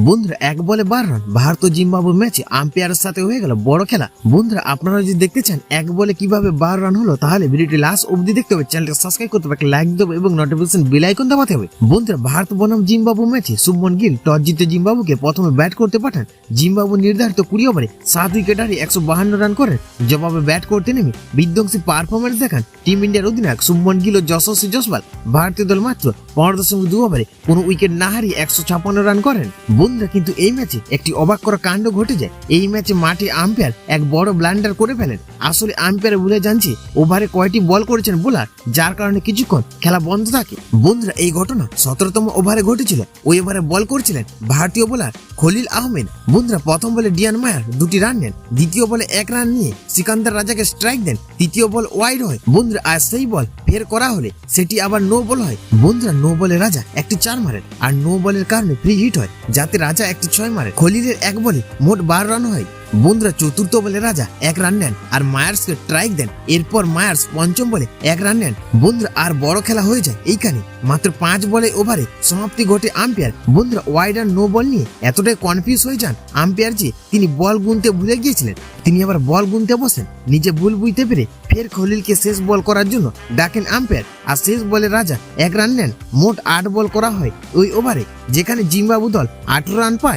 বন্ধুরা 1 বলে 12 রান ভারত ও জিম্বাবুয়ে ম্যাচে আম্পায়ারের সাথে হয়ে গেল বড় খেলা। বন্ধুরা আপনারা যদি দেখতে চান 1 বলে কিভাবে 12 রান হলো তাহলে ভিডিওটি লাস্ট অবধি দেখতে হবে, চ্যানেলটা সাবস্ক্রাইব করতে হবে, একটা লাইক দেবো এবং নোটিফিকেশন বেল আইকন দাবাতে হবে। বন্ধুরা ভারত বনাম জিম্বাবুয়ে ম্যাচে শুভমন গিল টস জিতে জিম্বাবুয়েকে প্রথমে ব্যাট করতে পাঠান। জিম্বাবুয়ে নির্ধারিত 20 ওভারে 7 উইকেট হারিয়ে 152 রান করেন। জবাবে ব্যাট করতে নেমে বিধ্বংসী পারফরম্যান্স দেখান টিম ইন্ডিয়ার অধিনায়ক শুভমন গিল ও যশস্বী জয়সওয়াল। ভারতীয় দল মাত্র 15.2 ওভারে কোনো উইকেট না হারিয়ে 156 রান করেন। বন্ধুরা কিন্তু এই ম্যাচে একটি অবাক করা কাণ্ড ঘটে যায়। এই ম্যাচে মাঠে আম্পায়ার এক বড় ব্লান্ডার করে ফেলেন। আসলে আম্পায়ার ভুলে জানছে ওভারে কয়টি বল করেছেন বোলার, যার কারণে কিছুক্ষণ খেলা বন্ধ থাকে। বন্ধুরা এই ঘটনা 17তম ওভারে ঘটেছিল। ওই ওভারে বল করছিলেন ভারতীয় বোলার খলিল আহমেদ। বন্ধুরা প্রথম বলে ডিয়ান মায়ার 2টি রান নেন, দ্বিতীয় বলে 1 রান নিয়ে সিকান্দার রাজাকে স্ট্রাইক দেন, তৃতীয় বল ওয়াইড হয়। বন্ধুরা আর সেই বল ফের করা হলে সেটি আবার নো বল হয়। বন্ধুরা নো বলে রাজা একটি 4 মারেন আর নো বলের কারণে ফ্রি হিট হয়, যাতে রাজা একটি 6 মারে। খলিলের 1 বলে মোট 12 রান হয়। বন্ধুরা চতুর্থ বলে রাজা 1 রান নেন আর মায়ার্সকে স্ট্রাইক দেন। এরপর মায়ার্স পঞ্চম বলে 1 রান নেন। বন্ধুরা আর বড় খেলা হয়ে যায় এইখানে। মাত্র 5 বলে ওভারে সমাপ্তি ঘটে আম্পায়ার। বন্ধুরা ওয়াইড আর নো বল নিয়ে এতটাই কনফিউজ হয়ে যান আম্পায়ার যে তিনি বল গুনতে ভুলে গিয়েছিলেন। তিনি আবার বল গুনতে বসেন। নিজে ভুল বুঝতে পেরে ফের খলিলকে শেষ বল করার জন্য ডাকেন আম্পায়ার আর শেষ বলে রাজা 1 রান নেন। মোট 8 বল করা হয় ওই ওভারে, যেখানে জিম্বাবুয়ে দল 18 রান পায়।